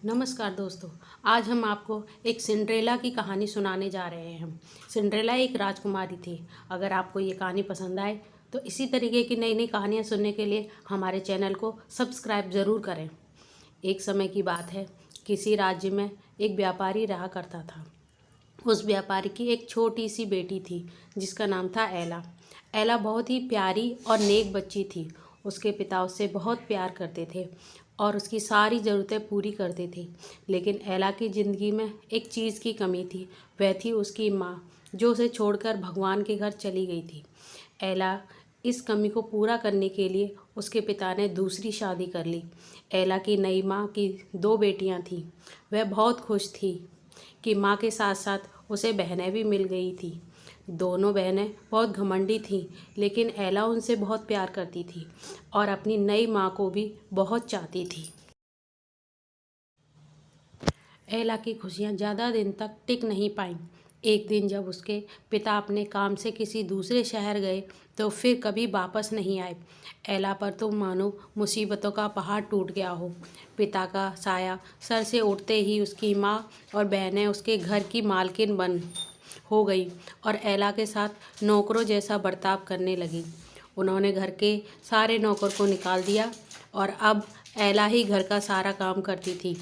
नमस्कार दोस्तों। आज हम आपको एक सिंड्रेला की कहानी सुनाने जा रहे हैं। सिंड्रेला एक राजकुमारी थी। अगर आपको ये कहानी पसंद आए तो इसी तरीके की नई नई कहानियाँ सुनने के लिए हमारे चैनल को सब्सक्राइब ज़रूर करें। एक समय की बात है, किसी राज्य में एक व्यापारी रहा करता था। उस व्यापारी की एक छोटी सी बेटी थी जिसका नाम था एला। एला बहुत ही प्यारी और नेक बच्ची थी। उसके पिता उससे बहुत प्यार करते थे और उसकी सारी ज़रूरतें पूरी करते थे। लेकिन एला की ज़िंदगी में एक चीज़ की कमी थी, वह थी उसकी माँ, जो उसे छोड़कर भगवान के घर चली गई थी। एला इस कमी को पूरा करने के लिए उसके पिता ने दूसरी शादी कर ली। एला की नई माँ की 2 बेटियां थीं। वह बहुत खुश थी कि माँ के साथ साथ उसे बहनें भी मिल गई थी। दोनों बहनें बहुत घमंडी थीं, लेकिन एला उनसे बहुत प्यार करती थी और अपनी नई माँ को भी बहुत चाहती थी। एला की खुशियाँ ज़्यादा दिन तक टिक नहीं पाईं। एक दिन जब उसके पिता अपने काम से किसी दूसरे शहर गए तो फिर कभी वापस नहीं आए। एला पर तो मानो मुसीबतों का पहाड़ टूट गया हो। पिता का साया सर से उठते ही उसकी माँ और बहनें उसके घर की मालकिन बन हो गई और एला के साथ नौकरों जैसा बर्ताव करने लगी। उन्होंने घर के सारे नौकर को निकाल दिया और अब एला ही घर का सारा काम करती थी।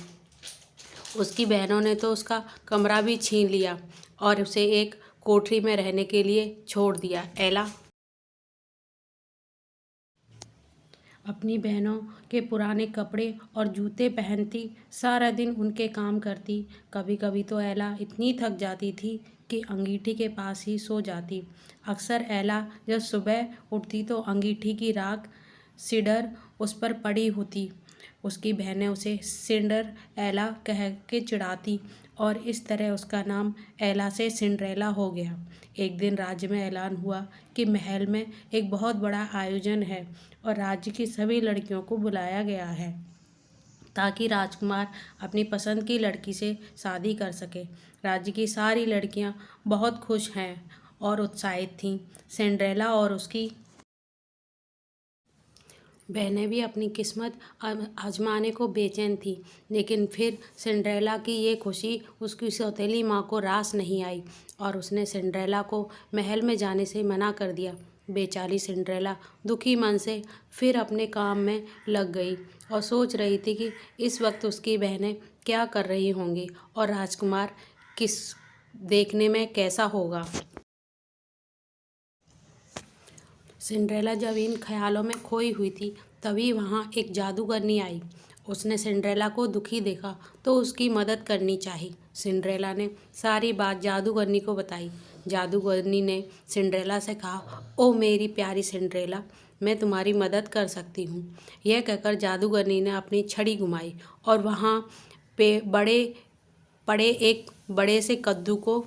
उसकी बहनों ने तो उसका कमरा भी छीन लिया और उसे एक कोठरी में रहने के लिए छोड़ दिया। एला अपनी बहनों के पुराने कपड़े और जूते पहनती, सारा दिन उनके काम करती। कभी कभी तो एला इतनी थक जाती थी कि अंगीठी के पास ही सो जाती। अक्सर एला जब सुबह उठती तो अंगीठी की राख सिडर उस पर पड़ी होती। उसकी बहनें उसे सिंडर एला कह के चिढ़ाती और इस तरह उसका नाम एला से सिंड्रेला हो गया। एक दिन राज्य में ऐलान हुआ कि महल में एक बहुत बड़ा आयोजन है और राज्य की सभी लड़कियों को बुलाया गया है ताकि राजकुमार अपनी पसंद की लड़की से शादी कर सके। राज्य की सारी लड़कियां बहुत खुश हैं और उत्साहित थीं। सिंड्रेला और उसकी बहनें भी अपनी किस्मत आजमाने को बेचैन थी, लेकिन फिर सिंड्रेला की ये खुशी उसकी सौतेली माँ को रास नहीं आई और उसने सिंड्रेला को महल में जाने से मना कर दिया। बेचारी सिंड्रेला दुखी मन से फिर अपने काम में लग गई और सोच रही थी कि इस वक्त उसकी बहनें क्या कर रही होंगी और राजकुमार किस देखने में कैसा होगा। सिंड्रेला जब इन ख्यालों में खोई हुई थी तभी वहाँ एक जादूगरनी आई। उसने सिंड्रेला को दुखी देखा तो उसकी मदद करनी चाही। सिंड्रेला ने सारी बात जादूगरनी को बताई। जादूगरनी ने सिंड्रेला से कहा, ओ मेरी प्यारी सिंड्रेला, मैं तुम्हारी मदद कर सकती हूँ। यह कहकर जादूगरनी ने अपनी छड़ी घुमाई और वहाँ पे पड़े एक बड़े से कद्दू को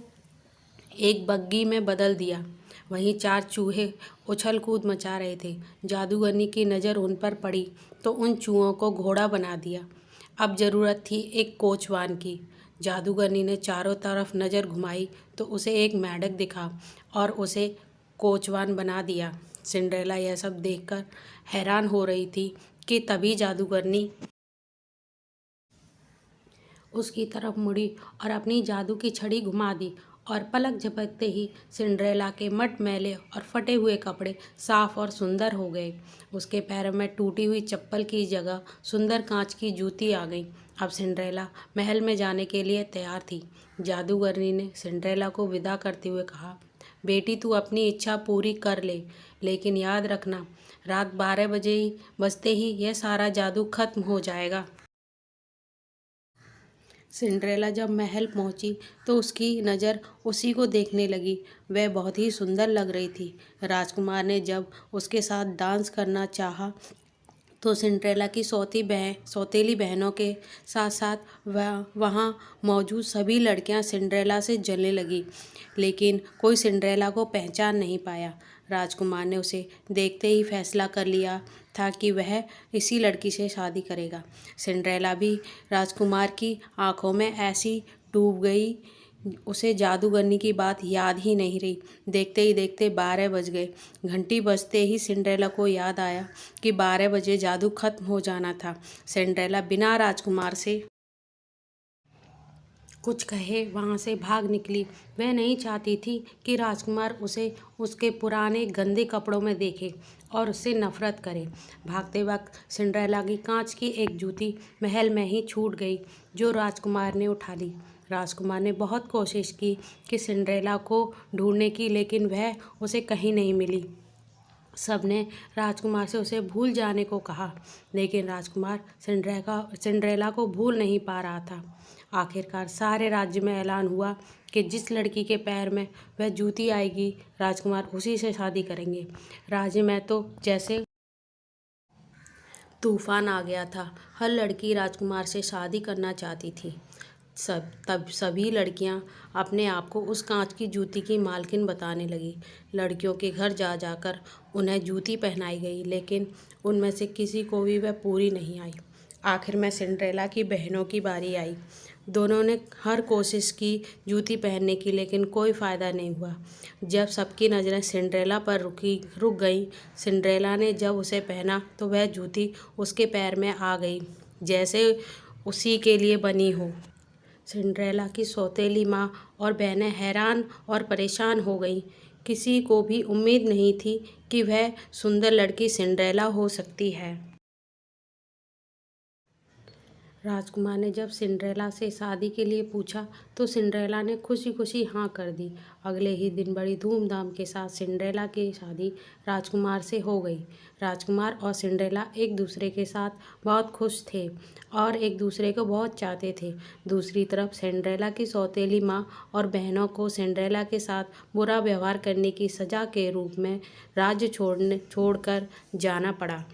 एक बग्गी में बदल दिया। वहीं 4 चूहे उछल कूद मचा रहे थे। जादूगरनी की नज़र उन पर पड़ी तो उन चूहों को घोड़ा बना दिया। अब ज़रूरत थी एक कोचवान की। जादूगरनी ने चारों तरफ नज़र घुमाई तो उसे एक मेंढक दिखा और उसे कोचवान बना दिया। सिंड्रेला यह सब देखकर हैरान हो रही थी कि तभी जादूगरनी उसकी तरफ मुड़ी और अपनी जादू की छड़ी घुमा दी और पलक झपकते ही सिंड्रेला के मटमैले और फटे हुए कपड़े साफ और सुंदर हो गए। उसके पैरों में टूटी हुई चप्पल की जगह सुंदर कांच की जूती आ गई। अब सिंड्रेला महल में जाने के लिए तैयार थी। जादूगरनी ने सिंड्रेला को विदा करते हुए कहा, बेटी तू अपनी इच्छा पूरी कर ले, लेकिन याद रखना रात 12 बजते ही यह सारा जादू खत्म हो जाएगा। सिंड्रेला जब महल पहुंची तो उसकी नज़र उसी को देखने लगी। वह बहुत ही सुंदर लग रही थी। राजकुमार ने जब उसके साथ डांस करना चाहा तो सिंड्रेला की सौतेली बहनों के साथ साथ वहाँ मौजूद सभी लड़कियाँ सिंड्रेला से जलने लगी, लेकिन कोई सिंड्रेला को पहचान नहीं पाया। राजकुमार ने उसे देखते ही फैसला कर लिया था कि वह इसी लड़की से शादी करेगा। सिंड्रेला भी राजकुमार की आंखों में ऐसी डूब गई, उसे जादूगरनी की बात याद ही नहीं रही। देखते ही देखते 12 बज गए। घंटी बजते ही सिंड्रेला को याद आया कि 12 बजे जादू खत्म हो जाना था। सिंड्रेला बिना राजकुमार से कुछ कहे वहाँ से भाग निकली। वह नहीं चाहती थी कि राजकुमार उसे उसके पुराने गंदे कपड़ों में देखे और उससे नफरत करे। भागते वक्त सिंड्रेला की कांच की एक जूती महल में ही छूट गई, जो राजकुमार ने उठा ली। राजकुमार ने बहुत कोशिश की कि सिंड्रेला को ढूंढने की, लेकिन वह उसे कहीं नहीं मिली। सबने राजकुमार से उसे भूल जाने को कहा, लेकिन राजकुमार सिंड्रेला को भूल नहीं पा रहा था। आखिरकार सारे राज्य में ऐलान हुआ कि जिस लड़की के पैर में वह जूती आएगी, राजकुमार उसी से शादी करेंगे। राज्य में तो जैसे तूफान आ गया था। हर लड़की राजकुमार से शादी करना चाहती थी। तब सभी लड़कियां अपने आप को उस कांच की जूती की मालकिन बताने लगी। लड़कियों के घर जा जाकर उन्हें जूती पहनाई गई, लेकिन उनमें से किसी को भी वह पूरी नहीं आई। आखिर में सिंड्रेला की बहनों की बारी आई। दोनों ने हर कोशिश की जूती पहनने की, लेकिन कोई फ़ायदा नहीं हुआ। जब सबकी नज़रें सिंड्रेला पर रुक गईं, सिंड्रेला ने जब उसे पहना तो वह जूती उसके पैर में आ गई, जैसे उसी के लिए बनी हो। सिंड्रेला की सौतेली माँ और बहनें हैरान और परेशान हो गईं। किसी को भी उम्मीद नहीं थी कि वह सुंदर लड़की सिंड्रेला हो सकती है। राजकुमार ने जब सिंड्रेला से शादी के लिए पूछा तो सिंड्रेला ने खुशी खुशी हाँ कर दी। अगले ही दिन बड़ी धूमधाम के साथ सिंड्रेला की शादी राजकुमार से हो गई। राजकुमार और सिंड्रेला एक दूसरे के साथ बहुत खुश थे और एक दूसरे को बहुत चाहते थे। दूसरी तरफ सिंड्रेला की सौतेली माँ और बहनों को सिंड्रेला के साथ बुरा व्यवहार करने की सज़ा के रूप में राज्य छोड़कर जाना पड़ा।